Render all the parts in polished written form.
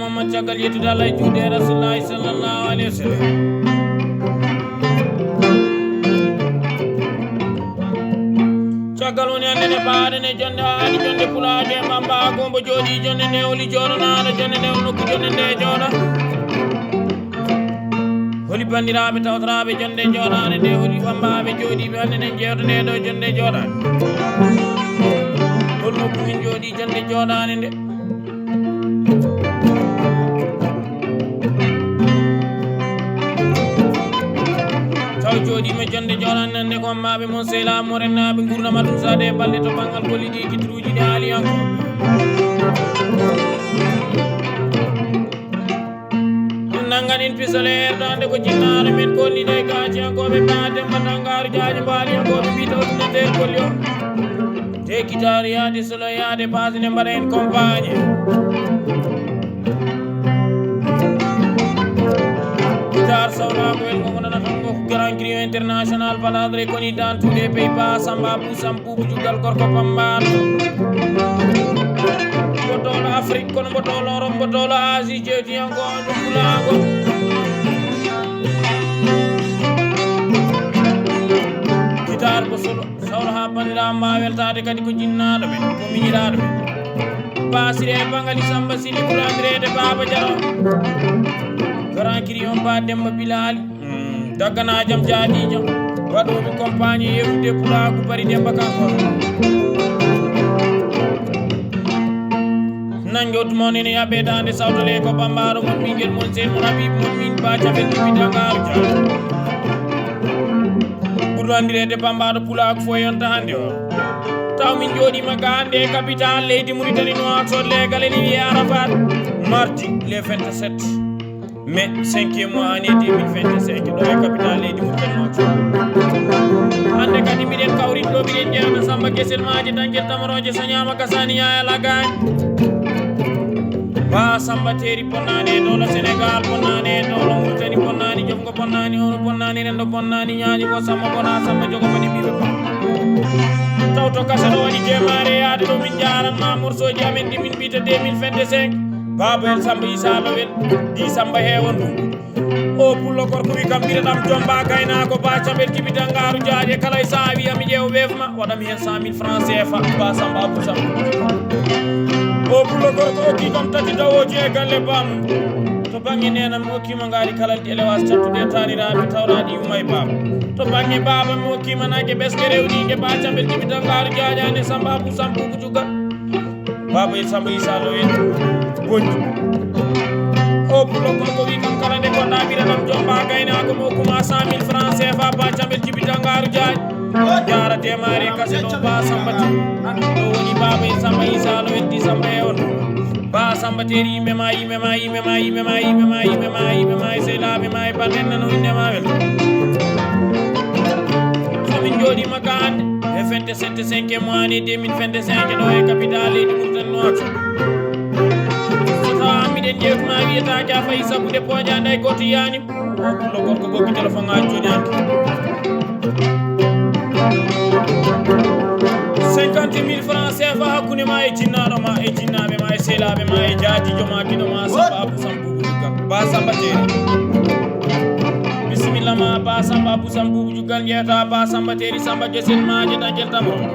Muhammad caggal yettude Allah e juuɗe Rasulullahi sallallahu alayhi wa sallam. Caggal woni hannde paade ne jonde haali jonde pulaade Bamba gombo jooɗi jonde nde holi jooɗonaano jonde nde nokku jonde nde jooɗa holi bandiraɓe tawtoraɓe jonde jooɗaade nde holi Bambaɓe jooɗiɓe hannde ne jewta nde ɗo jonde jooɗaade hol nokku min jooɗi jonde jooɗaade nde taw jooɗima jonde jooɗan nande ko Bambaɓe mon sehilamo rennaɓe gurdama ɗum sade balɗe to banggal golli ɗi kitruji ɗi haaliyanko nangan en pisalaire ɗo hande ko jinnaɗo men kolliɗe gaciyankoɓe ba Demba Dangaru jaaji mbaaliyankoɓe mbita ordinateur kolli o te guitare yaade solo yaade basine mbaɗa en compagne guitare sawlago el koko nana tan ko grand griot international baladre koni dans tous les pays bas Samba Bousam Boubou Jugal gorko pambaɗo mbotolo Afrique kono mbotolo Europe mbotolo Asie jewtiyanko ɗum pulago guitare ko solo sawlo ha bandiraɓe mbawa weltade kadi ko jinnaɗo ɓe ko miñiraɗo ɓe basire bangali Samba Sili ɓurandirede Baba Diaro grand griot ba Demba Bilali dagganajam jaadijam waɗoɓe compagne yewtude pulago bari Demba kanko nanjotuma nene yaɓedande sawtole ko Bambaɗo mon ɓinguel mon sen mon Habibu mon min ba cabel Djiby Dangaru Dia ɓurɗo andirede Bambaɗo pulago fo yonta hande o taw min jooɗima ga hande e capitale leydi Mauritanie Nouakchott legal ene wiye Arafat mardi les 27 mai 5e mois année 2025 ɗo e capitale leydi Mauritanie Nouakchott hande kadi miɗen kawrin ɗo miɗen jeeyata Samba Guessel maji Danguel Tamaroje Sañama Kasani Yaya Lagane ba Samba Téri bonnani e dowla Sénégal bonnani e dowla Mauritanie bonnani jofgo bonnani ono bonnani rendo bonnani ñaañi ko Samba bona Samba jogo mani mbiɓe ba taw to kasa ɗo waɗi jemare yaade ɗo min jaranma morceau ji amen ɗi min mbita 2025 Baba El Samba Issa Lowel di Samba heewon ɗum o pullo gorko wi kam mbiɗaɗam jomba gaynako ba cabel Djiby Dangaru Dia kala e sa wi ami ƴeew weefma waɗami hen 100 000 francs CFA ba Samba Abou Samba o pullo gorko okki kam tati dawoji e galle bamum to banggue nena mi hokkima ngaari kalalɗi éléwas cattuɗe taniraɓe tawraɗi yuma e Baba to banggue Baba mi hokkima naggue ɓeske rewnigue ba cabel Djiby Dangaru Dia ne Samba Abou Samba Boubou Jugal Baba El Samba Issa Lowel goñi o pullo gorko wi kam kala nde gonɗa mbiɗaɗam jomba gaynako mi hokkuma 100 000 francs CFA ba cabel Djiby Dangaru Dia jara démarré kase ɗo ba Samba Téri ɗo woni Baba El Samba Issa Lowel di Samba hewon ba Samba Téri yimɓema yimɓema yimɓema yimɓema yimɓema yimɓema yimɓema e sehlaɓe ma e balɗen nano indema wel somin jooɗima ga hande e 27 5e mois année 2025 ɗo e capitale leydi Mauritanie Nouakchott so tawa miɗen jewtuma wiyetake a fayi sabude poƴade ay goto yanim o pullo gorko goppi téléphone ngaji joni hanke 50 000 francs CFA hakkude ma e jinnaɗo ma e jinnaɓe ma e sehlaɓe ma e jaadijo ma kiɗo ma Samba Abou Samba Boubou Jugal ba Samba Téri bisimilla ma ba Samba Abou Samba Boubou Jugal jeeyata ba Samba Téri Samba Guessel maje Danguel Tamaro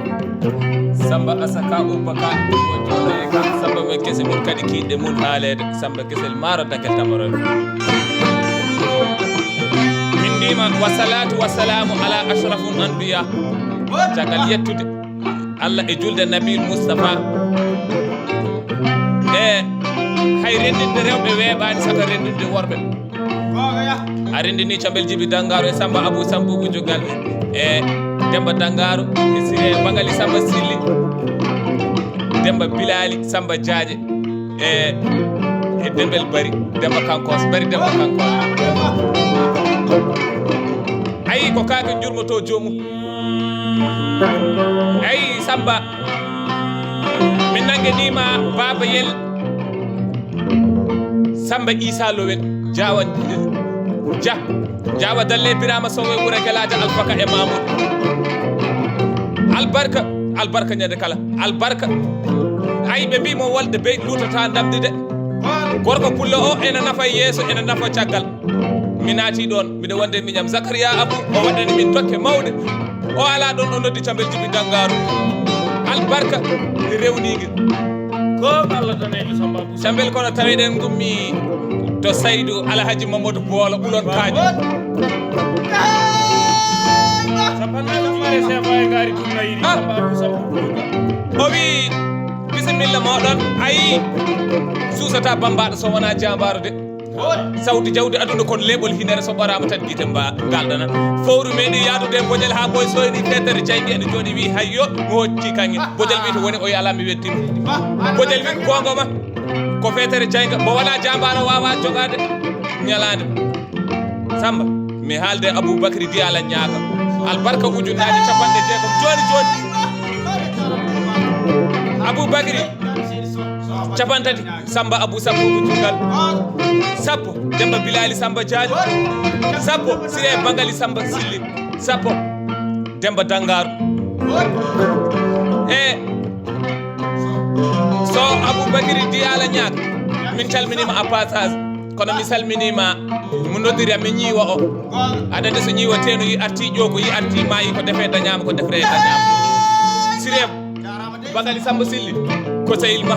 Samba Asaka Oubaka o jooɗo e kam Samba men kese mon kadi kiɗɗe mun haalede Samba Guessel maaro Danguel Tamaro min mbima wasalatu wassalamu ala ashraful anbiya caggal yettude Allah e julde Nabil Moustapha e hay rendinde rewɓe weeɓani saka rendinde worɓe a rendini cabel Djiby Dangaru e Samba Abou Samba Boubou Jugal e Demba Dangaru e sire bangali Samba Sili Demba Bilali Samba Diadje e Dembel Bari Demba Kankos Bari Demba Kankos ayi ko kake jurmoto jomum ayi Samba min nanguenima Baba Yel Samba Issa Lowel Diawa Dia Diawa dalle Birama Sow e wura Galaja Albaka e Mamoudou albarka ñande kala albarka ayi ɓe mbimo wolde bey lutata damde de gorko pullo o ena nafa yeeso ena nafa caggal mi naati ɗon miɗa wonde miñam Zakaria Abou o waɗani min dokke mawɗe o ala ɗon o noddi Cambel Djiby Dangaru albarka rewnigue ko Allah danejo Samba Abou Cambel kono tawiɗen gummi to Saydou Alhaji Mamadou Boolo ɓulon kaaji o wi bisimilla moɗon ayi susata bambaɗo so wona jambaru de sawdi jawdi aduna kono leɓol hinere so ɓorama tan guite galɗana fowru meɗi yaadude boƴel ha ɓoy soyni fetere caydi ene jooɗi wi hayyo mi hocci kanŋe boƴel wi to woni o yala mi wettimo boƴel wi kongoma ko fetere cayga mo wona jambaro wawa jogade ñalade Samba mi haalde Aboubacry Diala ñaaka albarka ujunnaji 90 joni joni Aboubacry 30 Samba Abou sappo ujungal sappo Demba Bilali Samba Diadio sappo Siré Bangali Samba Silli sappo Demba Dangaru e so Aboubacry Diala ñaaka min calminima a passage kono mi salminima mo noddiri mi ñiiwa o adande so ñiiwateno yi arti ƴogo yi arti maayi ko defe dañama ko defre dañama Siré Bangali Samba Silli ko sehil ma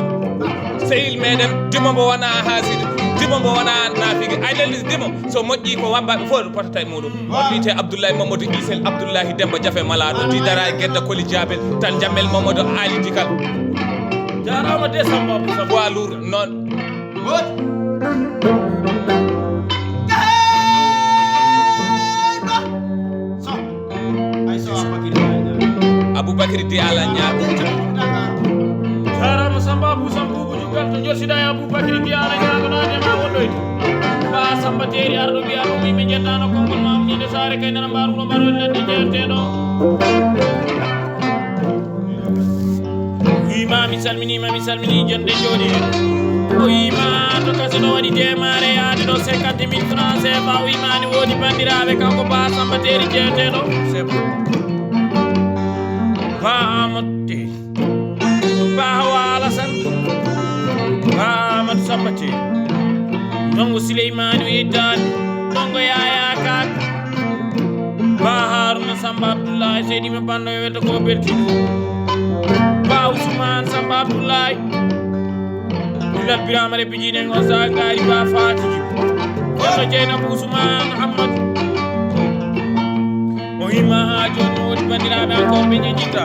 sehil meɗen dimo mbo wona haaside dimo mbo wona naafigi ay lellis dimo so moƴƴi ko wambaɓe fof potata e muɗum on wiyete Abdoulaye Mamadou Isel Abdoulahi Demba Diafe Malaɗo tidara e Guedda Koli Diabel tan Jammel Mamadou Ali Dikal jarama de Samba Abou Samba poids lourd noon Aboubacry Diala ñaako jarama Samba Abou Samba ujungal to jorsida e Aboubacry Diala ñaako naadema wonɗoyde ba Samba Teeri arɗo mbiya ɗum yimɓe jettano konngol ma ñande saare kay nana mbaruno mbaɗo ladde jeerteɗo wima mi salmini jonde jooɗi o wima to kasi ɗo waɗi demare yaade ɗo 50 000 francs CFA o wimani woodi bandiraɓe kanko ba Samba Teeri jeerteɗo ba Amadou Teeri ba Hawa Alassane ba Amadou Samba Teeri nongo Souleymane Weddani nongo Yaya Kak ba Harouna Samba Abdoulaye seydi me bando e wetta ko beltini ba Ousmane Samba Abdoulaye Bilal Birama re bijinen on sa gari ba Fatiji kono Dieynaba Ousmane Hamadou o hima ha joni woni bandiraɓe encore ɓe ñeñitta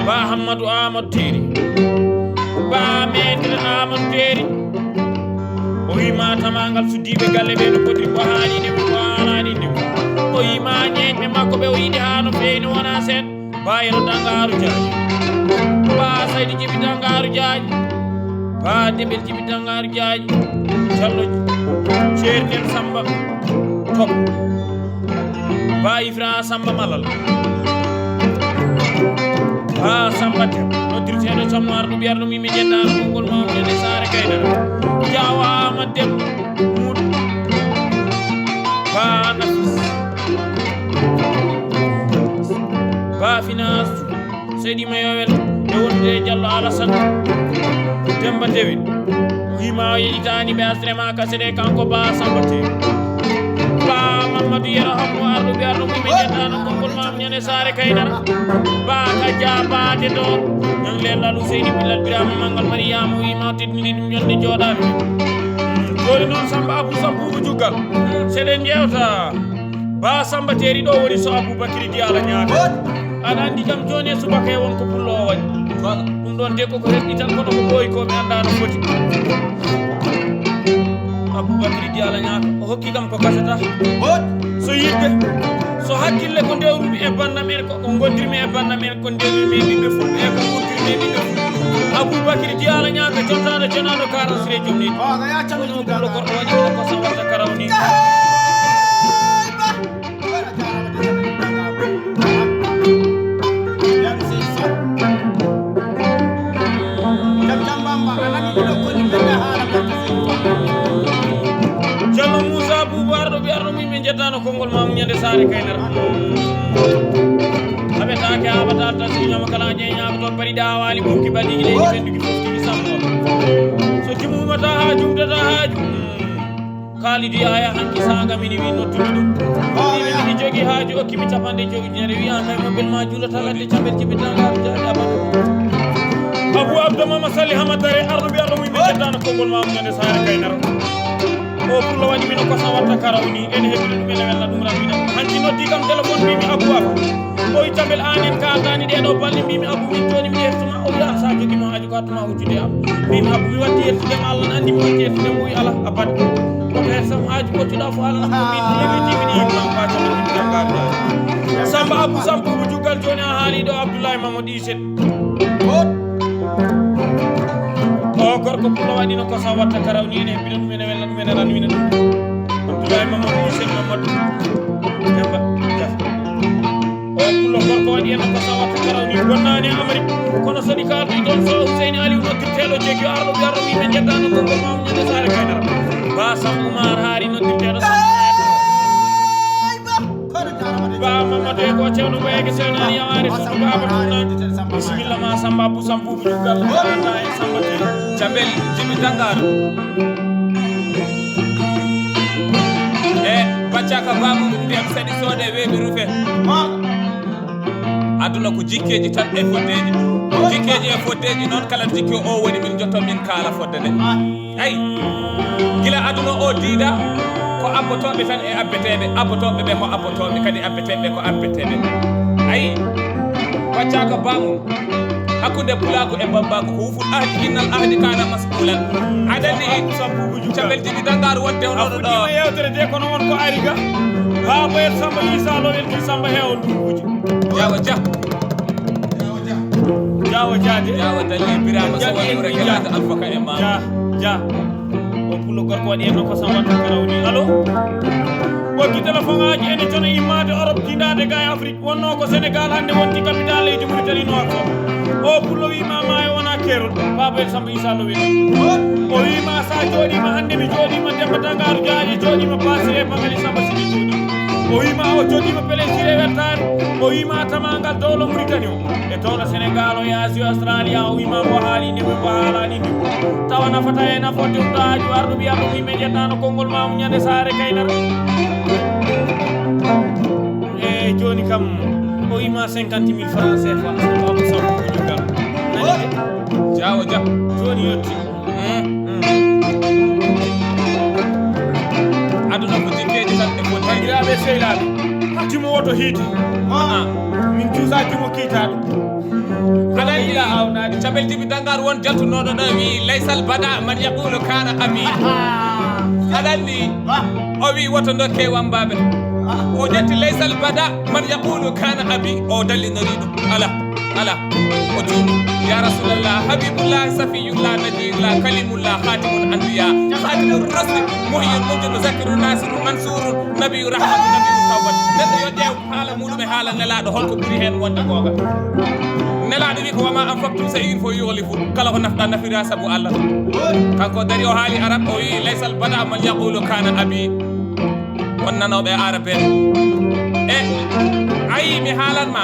ba Hammadou Amadou Teeri ba Maître Amadou Teeri o wima tamagal suddiɓe galle ɓe no potiri ko haalini ko haalani nde o yima ñeñɓe makko ɓe o yiɗi ha no fewi no wona sen ba Yero Dangaru Diaji ba Saydou Djiby Dangaru Diaji ba Dembel Djiby Dangaru Diaji Diallo Ceernen Samba Top ba Ifra Samba Malal ba Samba Dem noddirteɗo camno arɗo mbiyata ɗum yimɓe jeɗɗano konngol mawɗene saare kaydara jawama Dem muɗ ba Nafis ba Finance Seydi Mayowel e wondude Diallo Alassane Demba Dewi wima o yeɗitani ɓe asrema kasede kanko ba Samba Teeri ba Mamadou Yero Hammo arɗo mbiyata ɗum yimɓe jeɗɗano konngol mam ñande saare kaydara ba Kadja Bade Dor ñon lellalu Seydi Bilal Birama Mangal Mariama wima teddini ɗum ñonde jooɗami joni noon Samba Abou Samba ujuggal seɗen jewta ba Samba Teeri ɗo woni so Aboubacry Diala ñaaka aɗa andi kam joni e subaka e wonko pullo o waɗi ɗum ɗon de koko heɓɗi tan kono ko ɓooyi ko mi anda no foti Aboubacry Diala ñaaka o hokki kam ko kasata so yidde so hakkille ko ndewrumi e bandam en ko gondirmi e bandam en ko ndewrimi e ɓiɓɓe fulɓe e ko ɓurtirmi e ɓiɓɓe fulɓe Aboubacry Diala ñaaka jontaɗo jonaɗo karasre jom ni ɗum pullo korɗo waɗi ko sawata karaw ni Jallo Moussa Boubou arɗo ɓe arɗo mum min jettano konngol ma ñande saare kaynara aɓetake haɓata tan so ñama kala ñeñama to bari ɗawali ɓurki baɗigi leydi ɓendugi fof tigi sammo so timumata ha jumdata haaju kalidi aya hanki sanga mini wi nottumi ɗum mini jogi haaju okkimi capande jogi jere wiya kay mo belma julata ladde cabel jibitangaru jaadi abadu abou abdoumama sali hamadare ardu bi ardu muyɓe jeddano konngol mamu ñande sare kaynara o pulla waɗi mino kosa watta karawni ene heɓide ɗum ene welna ɗum ramina hanki noddi kam téléphone mbimi abou abou o wi cabel anen kaldani ɗeɗo balɗe mbimi abou min joni mi yettuma o wi an sa joguima haaju ko attuma wujjude am mbimi abou mi watti yettudema allah ne andi mi watti yettudema o wi ala abad koto her sam haaju koccuɗa fo ala min yegitimin yimman fa cabel ɗum jangaru jaadi samba abou sampobo juggal joni a haaliɗo abdoulaye mamadou iset o gorko pulla waɗino kosa watta karawni ene heɓɓina ɗum ene welna ɗum ene ranwina ɗum abdoulaye mamadou iset mamadou demba jaf o pullo gorko waɗi eno kosa watta karawni bonnani amari kono soɗi kaldi ɗon so Ouseyni Aliou noddirteɗo jeggi arɗo ɓi arɗo wiɓe jeddano konngol mamu ñande sare kaynara basam oumar haari noddirteɗo ba mamadou e ko cewno ɓoyeke sewnani yawari soɗo baba ɗumnani bisimilla ma samba abou sampoubou juggal anda e samba te Jambel Jimi Dangaru e baccaka bamu ndiyam saɗi soode weeɓi rufe aduna ko jikkeji tan e foddeji jikkeji e foddeji noon kala jikki o woni min jotto min kaala fodde nde ayi gila aduna o diida ko abbotoɓe tan e abbeteɓe abbotoɓe ɓe ko abbotoɓe kadi abbeteɓe ko abbeteɓe ayi baccaka bamu hakkude pulago e bambago ko wuful ahdi innal ahdi kana mas'ulan adani cabel Jimi Dangaru wonde onoɗo ɗo fuɗɗima yewtere de kono won ko ari ga ha boyet samba isa lo welti samba heewo ndunguji jawa dia jawa jaade jawa dalli birama so wonure kelade alfaka e ma ja o pullo gorko waɗi enno ko sambatta karawni allo ɓoggi téléphone aji ene jono immade Europe tindade ga e Afrique wonno ko Sénégal hande wonti capital leydi Mauritanie noto o pullo wima maayo wona keerol babayel samba isa lo weli o wima sa jooɗima hande mi jooɗima Demba Dangaru jaaji jooɗima Basiré Bangali Samba Sidi jooɗi o wima o jooɗima Pélésiré wettare o wima tamagal dowlo Mauritanie o e dowlo Sénégal o yaasi Australia o wima mo haalini mo haalani ni tawa nafata e nafode ɗum haaju arɗo mbiya ɗum yimɓe jettano konngol mamu ñande sare kaynara e joni kam o wima 50.000 francs CFA abou sampoubou juggal nani jawo dia joni yetti aduna ko jikkeji tan e foddeji bandiraɓe sehilaɓe timo woto hiide min juusa timo kiitaɗo aɗa ila awnade cabel Jimi Dangaru won jaltunoɗo ɗo wi laysal bada man yaqulu kana abi aɗa andi o wi woto dokke wambaɓe o ƴetti laysal bada man yaqulu kana abi o dallinori ɗum ala o juumi ya rasulallah habibullah safiyullah najiyullah kalimullah khatimul anbiya khatimur rusli muhyil mujid zakiru nasiru mansurun nabiyu rahmatu nabiyu tawbat neɗɗo yo ƴeew haala muɗum e haala nelaɗo holko ɓuuri hen wonde gonga nelaɗo wi ko wama anfaqtum shay'in fo yughlifu kala ko nafɗa nafira saabu Allah kanko dari o haali arab o wi laysal bada man yaqulu kana abi won nanoɓe arabe e ayi mi haalanma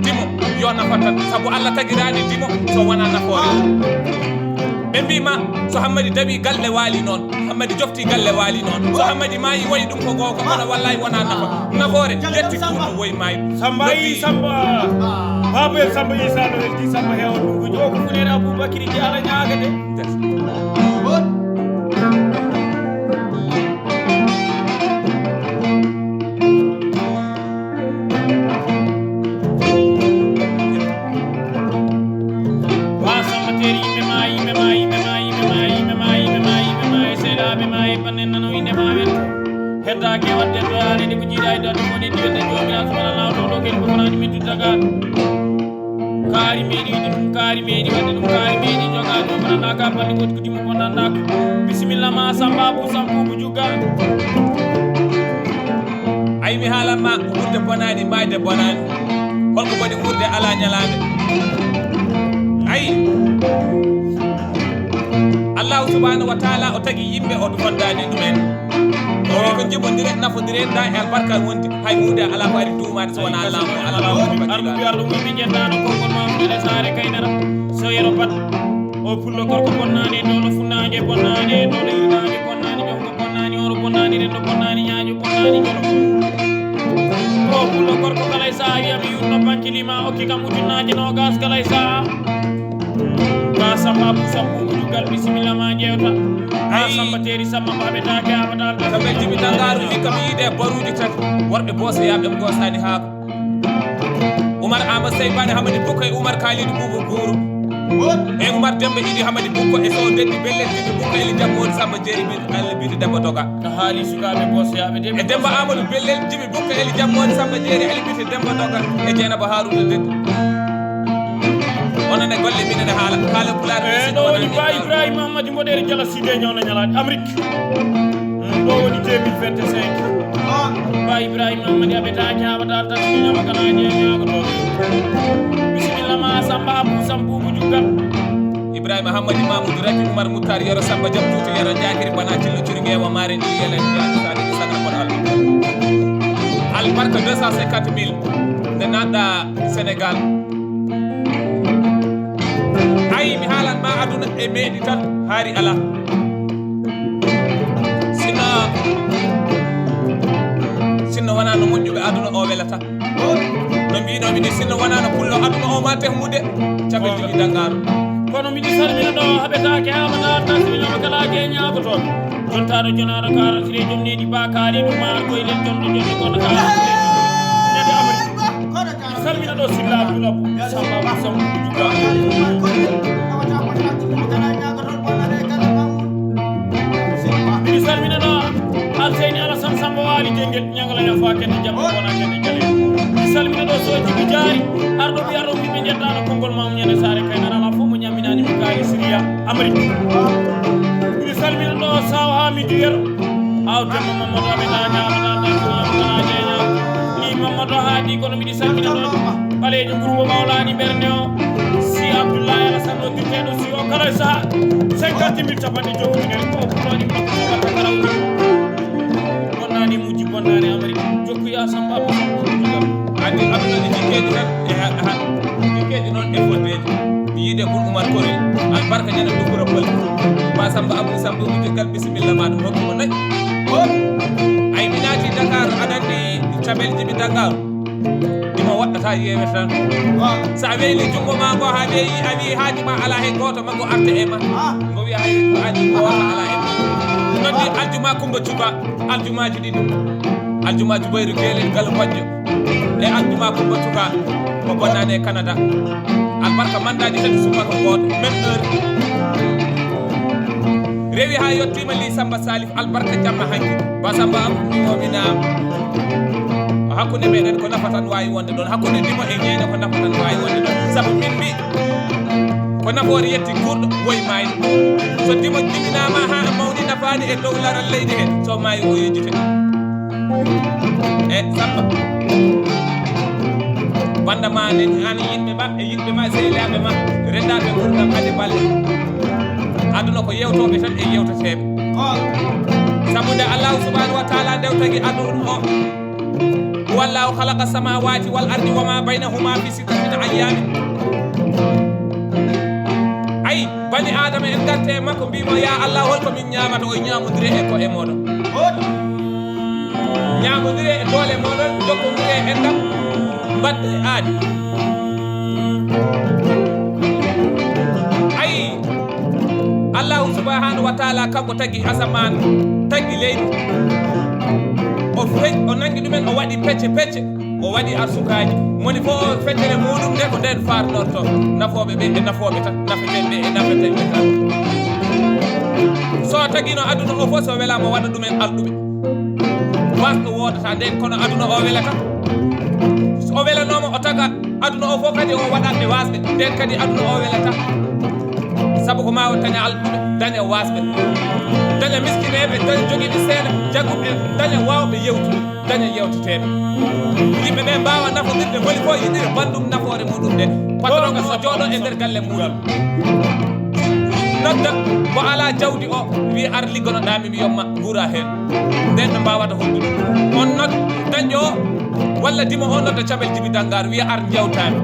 dimo yo nafata saabu Allah tagirani dimo so wona nafoore ɓe mbima so Hammadi dawi galle waali noon Hammadi jofti galle waali noon so Hammadi maayi wayi ɗum ko goko kono wallahi wona nafoore yetti kuuɗo woyi maayi samba yi samba babayel samba isa lo welti samba heewo ndunguji o ko funere Aboubacry ji ala ñaaga de heddake wadde to haalede ko jiiɗa e dande woni diwende jomiraɗo subahana lawɗo ɗo kadi kokonani min tuddagal kaari meeɗi wiide ɗum kaari meeɗi wadde ɗum kaari meeɗi jogaɗo ko nanda ka balɗe goti ko dimmo ko nanda ko bisimilla ma samba abou sampoubou juggal ay mi haalanma wurde bonani mayde bonani holko waɗi wurde ala ñalade ayi allahu subhanahu wa taala o tagi yimɓe o fondani ɗumen o wi ko jibodire nafodire da e albarka wondi hay hunde ala ko ari duumade so wona laamu arɗum wi arɗum yimɓe jettano konngol mamude sare kaynara so yero pat o pullo gorko bonnani dolo funnaje bonnani dolo yinaje bonnani jongo bonnani oro bonnani rendo bonnani nyaajo bonnani jolo o pullo gorko kalay sa yami yurno bankilima okki kam ujunnaje no gas kalay sa ba samba bu sambu jugal bismillah ma jewta samba teri samba babe taake abadal kambe jibi dangaru fi kam yide baruji tat worbe bosse yabe gosani haako Umar Ahmad Saybani Hamadi Bukko e Umar Khalid Boubou Gourou e Umar Demba Idi Hamadi Bukko e so deddi belle Jibi Bukko e Jammoon Samba Jeri bin Allah bitu Demba Doga haali sukabe bosse yabe e Demba Amadou belle Jibi Bukko e Jammoon Samba Jeri Ali bitu Demba Doga e Jeynaba Haruna deddi onane golle minene haala pulaar do woni Ba Ibrahima Mamadou Modere Jala Sidé ñona ñalaade Amérique do woni 2025 Ba Ibrahima Mamadou abetaake abadal tan ñama kala ñaago to bismillah ma samba abu sambu jugal Ibrahima Hamadi Mamadou Rafi Umar Moutar Yoro Samba Jam tuuti yara jakiri bana cillo curi ngewa mare ndi yelen jaatade sagra kon al barka 250.000 de nanda Sénégal ay mi haalan ma aduna e meedi tan haari ala sinno wana no moƴƴuɓe aduna o welata no mbinomi ni sinno wana no pullo aduna o ma tehmude cabel jigi dangaru kono miɗi salmina ɗo haɓetake hamana tasminama kala je ñagotoon jontaɗo jonaɗo karasire joom nedi ba kaali ɗum mar koylel jonɗo jonɗo kono kalasire ñande amari salmina ɗo silla abdoulabou samba sambu juga miɗi salmina ɗo alseyni alassane samba waali jengel ñagala ya fa kende jamma wona kende jale mi salmina ɗo so jibi jaari arɗo ɓi arɗo wiɓe jettaɗo konngol mamu ñande saare kaynara ala fof mo ñamminani mi kaali syria amérique mi salmina ɗo saw ha mi duyero awtemo mamadou aɓe na ñamanaɗajeña ni mamadou haadi kono miɗi salmina ɗo ɓalejo gurgo mawlani ɓernde o si abdoullahi alassane noddirteɗo si o kala saaha 50.000 capanɗe jogominere ko ɗoɗi makko karawdi bonnani mujji bonnani amérique jokkuya samba abou andi aduna ni jikkeji tan jikkeji noon e fondeji mi yiide ɓur Oumar Korel albarka ñande dugura pol ma samba abou samba ujogal bisimilla ma ɗum hokkimo nayi ay mi naati Dakar aɗanni cabel jibi Dakar ɗimo waɗɗata yewe tan sa weyli jungo ma ngo ha weyi a wi haaji ma ala hen goto maggo arta e ma ngo wiya hay ko ani goto ala e ma noddi aljuma Kumba Cuba aljumaji ɗiɗi aljuma Jubayru Gelel Gallo Bajjo e aljuma Kumba Cuba ko bonnani e Canada albarka mandaji tati subaka goto même heure rewi ha yettima li Samba Salif albarka jamma hanki ba Samba amumimomina hakkude meɗen ko nafa tan wawi wonde ɗon hakkude ndimo e ñeene ko nafa tan wawi wonde ɗon saabu min mbi ko nafoore yetti kurɗo woyi mayde so ndimo jibinama ha mawni nafani e dow laral leydi he so maayi o yejjite e Samba banda ma ne ani yimɓe ma e yimɓe ma sehilaɓe ma rendaɓe gurdam hade balle aduna ko yewtoɓe tan e yewteteɓe saabu nde allahu subhanahu wa taala ndewtagi aduna o wallahu khalaqa samawati wal ardi wama baynahuma fi sittatin ayyamin ay bani adama en garte makko mbimo ya allah holko min ñamata o ñamodire e ko e moɗon ñamodire e doole moɗon jokkodire e ndam badde aadi ay allahu subhanahu wa taala kanko tagui asaman tagui leydi o nangi ɗumen o waɗi pecce pecce o waɗi arsukaji moni fo feccere muɗum nde ko nden farnorto nafoɓe ɓe e nafoɓe tan nafeteɓe e nafeteɓe tan so taguino aduna o fof so welama waɗa ɗumen alɗuɓe wasɗo wodata nden kono aduna o welata so o welanoma o taga aduna o fof kadi o waɗatɓe wasɓe nden kadi aduna o welata saabu ko ma daña alɗuɓe daña wasɓe daña miskineɓe daña joguiɓe seeɗa jagguɓe daña wawɓe yewtude daña yewteteɓe yimɓe ɓe mbawa nafodirde holi fo yiɗire bandum nafoore muɗum nde patron ga so jooɗo e nder galle muɗum nodda mo ala jawdi o wi ar liggonoɗami mi yomma guura hen nden ɓe mbawata hollude on nod dañƴo o walla dimo o nodda cabel jibi dangar wiya ar jewtami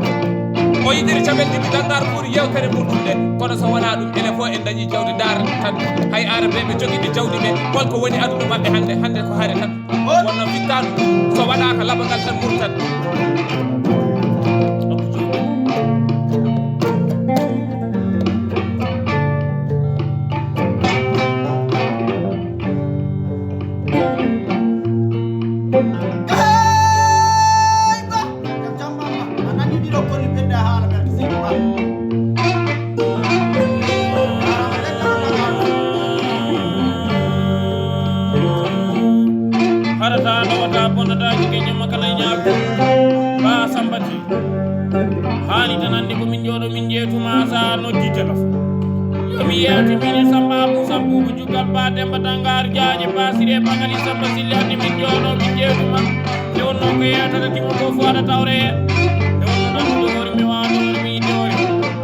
o yiɗiri cabel jibi dangar ɓuuri yewtere ɓurɗude kono so wona ɗum ene fof en dañi jawdi dar tan hay arabeɓe joguiɓe jawdi ɓe holko woni aduna mabɓe hande ko haare tan wonno fittanu so waɗaka laɓagal tan murtan haali tan andi ko min jooɗo min jeetuma sa noddi téléphone yomi yewti mine Samba Abou Samboubou Diouggal Ba Demba Dangar Diagne Basiré Bangali Samba Silli andi min jooɗo min jeetuma nde wonno ko yewtata timo ko fo aɗa tawre hen nde wonno andude hoore mi wawa ɗoore mi yiɗde hoore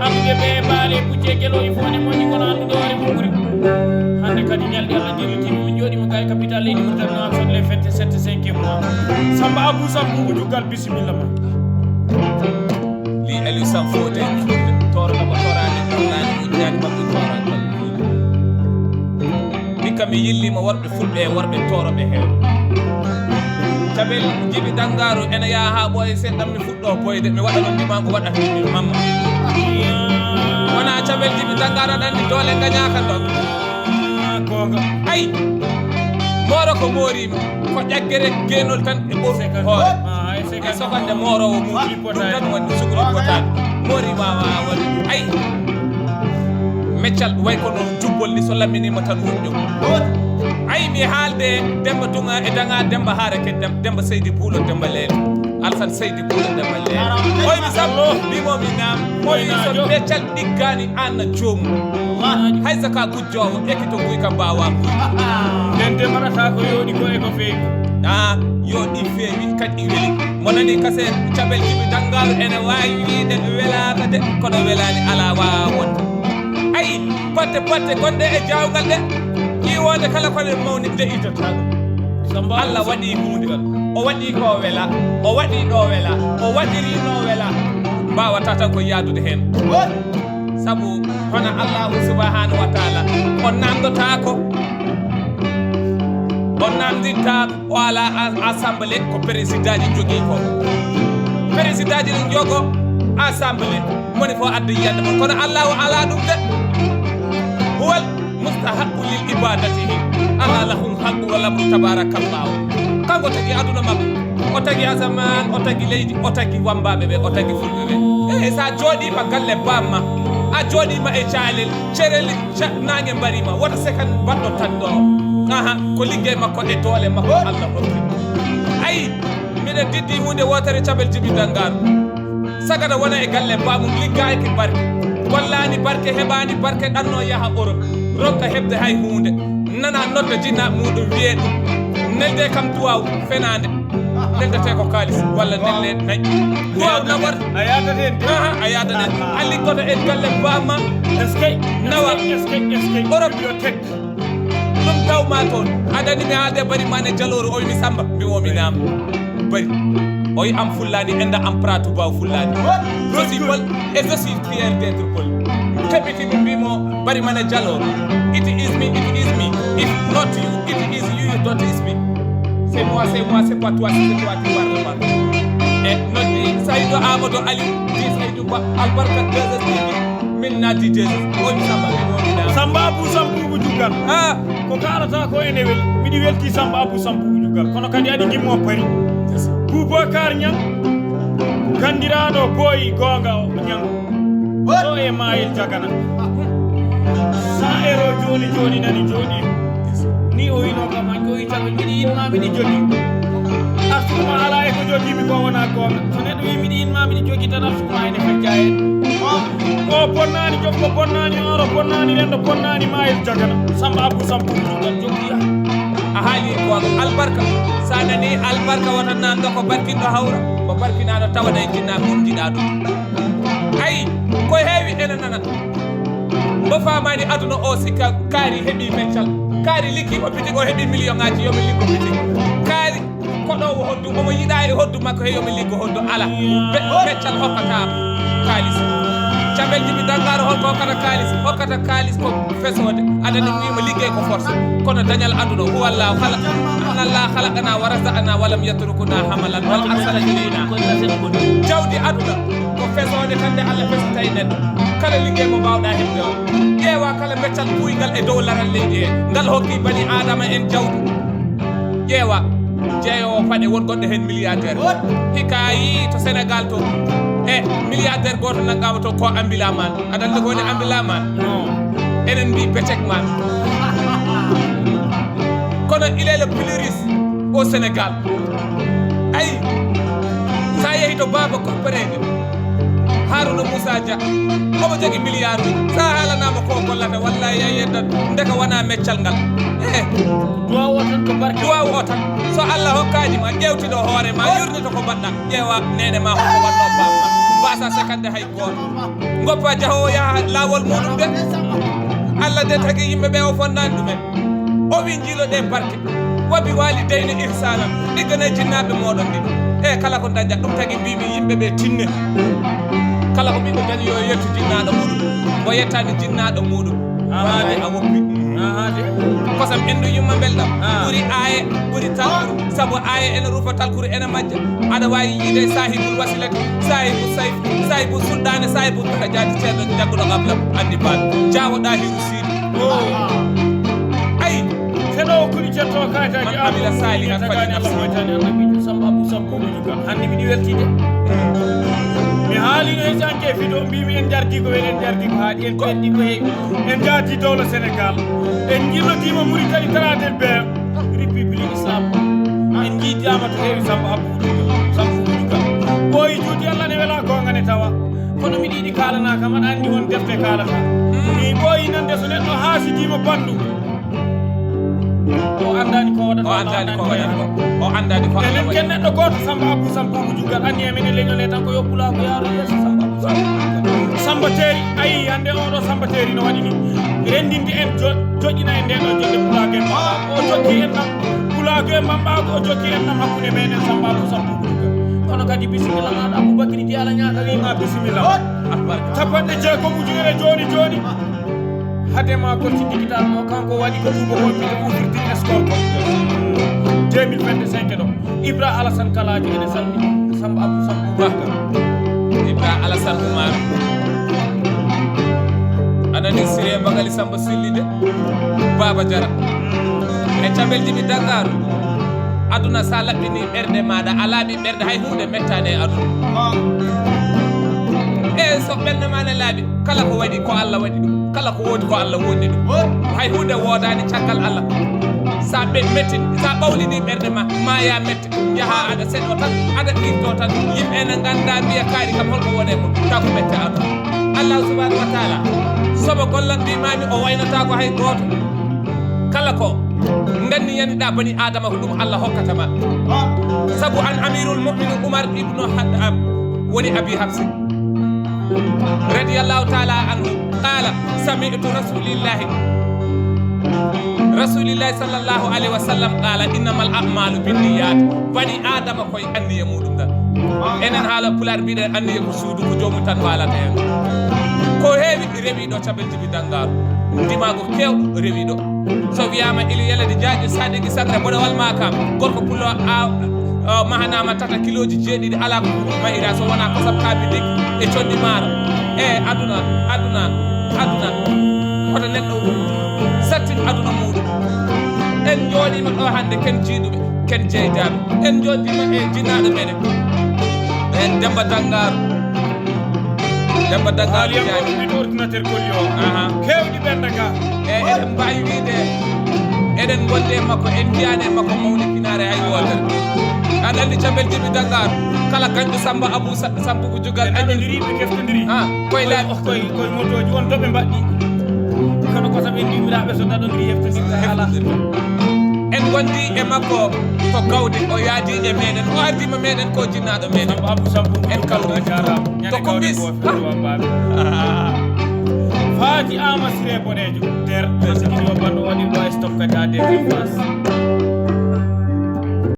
andude ɓe baali pucce geloyi fo ne moƴƴi kono andude hoore mo ɓuuri hande kadi ñalɗi Allah jirlitimi min jooɗima kay capital leydi mum tan noon les 27 5e mois Samba Abou Samboubou Diouggal bisimilla ma li Aliou Sam Fodé toro ko torani torani ujjani mabɓe toran min kam mi yillima worɓe fulɓe e worɓe toroɓe heew cabel jibi dangaro ene yaha ha ɓooye seɗɗam mi fuɗɗo boyde mi waɗa ɗon ndima ko waɗata min mamma wona cabel jibi dangaro aɗa andi doole gañaka ɗon gonga ay moro ko morima ko ƴaggere genol tan e ɓofe hoore e sogande morowo mum ɗum tan woni sugri potani mori wawa waɗi ay meccal way kono jubbol ni so lamminima tan wurƴo ay mi haalde Demba Dunga e Danga Demba Harake Demba Seydi Buulo Demba Leele Alassane Seydi Buulo Demba Leele oy mi sablo mbimomi nam oy so meccal ɗiggani anna joomum hay saka gujjowo ekkito guyka mbawa nden demarata ko yooɗi ko e ko feewi yooɗi feewi kadi weli monani kase cabel jibi dangaru ene wawi wiide welaka de kono welani ala wawa wonde ayi batte gonɗe e jawgal de ƴiwode kala kone mawni de itotaɗo Allah waɗi hunde o waɗi ko wela o waɗi ɗo wela o waɗiri no wela mbawata tan ko yaadude hen sabu hono Allahu subhanahu wa taala on namdotako on namdinta o ala assemblée ko président ji jogui ko président ji ɗum jogo assemblée moni fo adda yiyande mon kono Allahu ala ɗum de huwal mustahaqu lil ibadatihi ala lahum haqqu wa lamru tabarakallahu kanko tagi aduna makko o tagi asaman o tagi leydi o tagi wambaɓe ɓe o tagi fulɓe ɓe e sa jooɗima galle bamma a jooɗima e caalel cereli nangue mbarima wota sekan mbaɗɗo tan ɗo ko liggey makko e doole makko Allah hokki ayi miɗen diddi hunde wotere cabel jibi dangaru sagata wona e galle bamum liggaki barke wallani barke heɓani barke ɗanno yaaha Europe ronka heɓde hay hunde nana nodda jinna muɗum wiye ɗum nelde kam duwaw fenade neldete ko kalis walla nelle nayi duwaw nawar a yadaten a yadaten a liggoto e galle bamma nawa Europe yo tek ɗum tawma toon adani mi haalde bari mane jaloru o wimi Samba mbiwomi nam bari o yi am fullani enda am pratu baw fullani je suis Paul et je suis fier d'être Paul keɓitimi mbimo bari mane jaloru it is me if not you it is you don't is me c'est moi c'est pas toi c'est toi qui parle e noddi Saydou Amadou Ali di Saydou Ba albarka 2STV min naati o wimi Samba mbiwomi nam Samba Abou Samboubou Diouggal ko kalata ko ene weli miɗi welti Samba Abou Samboubou Diouggal kono kadi aɗi gimmo pari Boubacar Niang gandiraɗo boyi gonga o Niang ɗo e Mayel Diagana 100 € joni nani jooɗi ni o wino kam han ko witaɓe miɗi yinma miɗi jogui artuma ala e ko jogimi ko wona gonga so neɗɗo wi miɗi yinma miɗi jogui tan artuma ene fecca hen o bonnani jokko bonnani oro bonnani rendo bonnani Mayel Diagana Samba Abou Samboubou Diouggal jogui a haali ko albarka sa nani albarka wona nanɗo ko barkinɗo hawra ko barkinaɗo tawaɗa e jinnaɓe on jiɗa ɗum ayi ko heewi ene nanat mo famani aduna o sikka kaari heeɓi meccal kaari liggima pitig o heeɓi million ngaji yomi liggo pitig kaari koɗowo hoddu omo yiɗa e hoddu makko heyomi liggo hoddu ala beccal hokkata kalis Cambel Djiby Dangaro holko hokkata kalis ko fesode adani wima liggey ko force kono dañal aduna huwallahu Allah khalaqana wa razaqana wa lam yatrukuna hamalan wal arsala ilayna jawdi aduna ko fesode tande Allah fesatay neddo kala liggey mo bawda hebde o ƴeewa kala beccal kuygal e dow laral leydi he ngal hokki bani adama en jawdi ƴeewa jeeyowo paɗe won goɗɗo hen milliardaire hikka yi to Sénégal to milliardaire goto naggama to ko ambilaman aɗa andi kowoni ambilaman enen mbi becek man kono il est le plus riche au Sénégal ayi sa yeehi to Baba Corporate Harouna Moussa Dia omo jogui milliard uji sa haalanama ko gollata wallahi yeyeddat ndeka wona meccal ngal duwaw o tan ko barke duwaw o tan so Allah hokkadima ƴewtiɗo hoore ma yurnito ko mbaɗɗa ƴeewa nene ma hoko wanno bamma mbasa sekande hay goto goppa jahowo yaha lawol muɗum de Allah de tagui yimɓeɓe o fondani ɗumen o wi jiiloɗe barke wabi walidayni ihsana ɗiggane jinnaɓe moɗon ɗi kala ko dañƴa ɗum tagui mbimi yimɓeɓe tinne kala ko ɓiɗɗo dañi yo yettu jinnaɗo muɗum mo yettani jinnaɗo muɗum waade a woppi kosam endu yumma belɗam ɓuuri aaye ɓuuri talkuru saabu aaye ene rufa talkuru ene majja aɗa wawi yiide sahibul wasilati sahibu sayf sahibu sulɗane sahibu ɓuka jaadi ceerno jagguɗo gablam andi baɗo jawoɗa hiru siidi ayi seɗo kuli cetto kaytaji amila sali an fadi allah moytani allah miɗo samba abou sambo muju kam hande miɗi weltide mi haalino e janke fiɗo mbimi en jardi ko weɗen jardi ko haaɗi en ɓenɗi ko heewi en jaadi dowlo Sénégal en jillotima Mauritanie taraden ɓe république islam en jiidama to heewi Samba Abou Dioukal ɓooyi juuti Allah ne wela gonga ne tawa kono miɗi yiɗi kalana kam aɗa andi won defte kalata mi ɓooyi nande so neɗɗo haasidima bandu o andani ko waɗata o andani ko enen ken neɗɗo goto Samba Abou Dioukal andi e minen leñol e tan ko yoppula ko yaaro yeeso Samba Abou Samba teeri ayi hande oɗo Samba teeri no waɗi ni rendinde en joƴƴina e ndeɗo joɗɗe pulague en o jokki en ɗam pulague e mbamɓago o jokki en ɗam hakkude meɗen Samba Abou Dioukal kono kadi bisimilla maɗa Aboubacry Diala ñaaka wima bisimilla capanɗe jeegom ujunere joni hadema gorti digital o kanko waɗi ko ɗumo ko mbiɗo ufirtine score ko 2025 ɗo Ibra Alassane Kalaji ene salmini Samba Abou Bakar Ibra Alassane Oumar anani Siré Bangali Samba Sillide Baba Diara e Cambel Djiby Dangaro aduna sa laɓɓini ɓerde maɗa a laaɓi ɓerde hay hunde mettane e aduna so ɓerde ma ne laaɓi kala ko waɗi ko Allah waɗi ɗum kala ko woodi ko Allah wonni ɗum hay hunde wodani caggal Allah sa metti sa ɓawlini ɓerde ma ya metti jaaha aɗa seɗɗo tan aɗa ɗirto tan yimɓe ne ganda mbiya kaari kam holko wone mum taw ko mette aduna Allah subhanahu wa taala somo gollan mbimami o waynata ko hay goto kala ko ganni yaniɗa bani adama ko ɗum Allah hokkatama sabu an amirul mu'minin Oumar ibnu Haddam woni abi Hafsi radiyallahu taala anhu qala sami'tu rasulillahi sallallahu alayhi wa sallam qala innamal a'malu binniyat bani adama koye anniya muɗum dal enen haala pular mbiɗen anniya ko suudu ko jomum tan walata hen ko heewi rewiɗo Cambel Djiby Dangaro ndimago kewɗo rewiɗo so wiyama ili yelede jaaƴo saɗigi sagre mboɗo walma kam gorko pullo mahanama tata kiloji jeeɗiɗi ala ko mahira so wona kosam kaabi deggi e condi maaro aduna hoto neɗɗo sattin aduna muɗum en jooɗima ɗo hande ken jiiɗuɓe ken jeydaɓe en jooɗima e jinnaɗo meɗen en Demba Dangaro jaɓiɗo ordinateur kolli o kewɗi ɓerde ga eɗen mbawi wiide eɗen gonde makko en jiyani e makko mawni finare hay wotere aɗa andi Cambel Djiby Dangaro kala kanƴo Samba Abou Dioukal anndiriɓe keftodiri koye laaɓi koye motoji on toɓe mbaɗɗi kono ko sam en ɗimiraɓe so daɗodiri heftodirta ala en gondi e makko ko gawde o yaadi e meɗen o ardima meɗen ko jinnaɗo meɗen en kalɗo to ko bis faati Ama Siré boɗejo der sigini o banɗo waɗi ɗo e stock kadi ha de face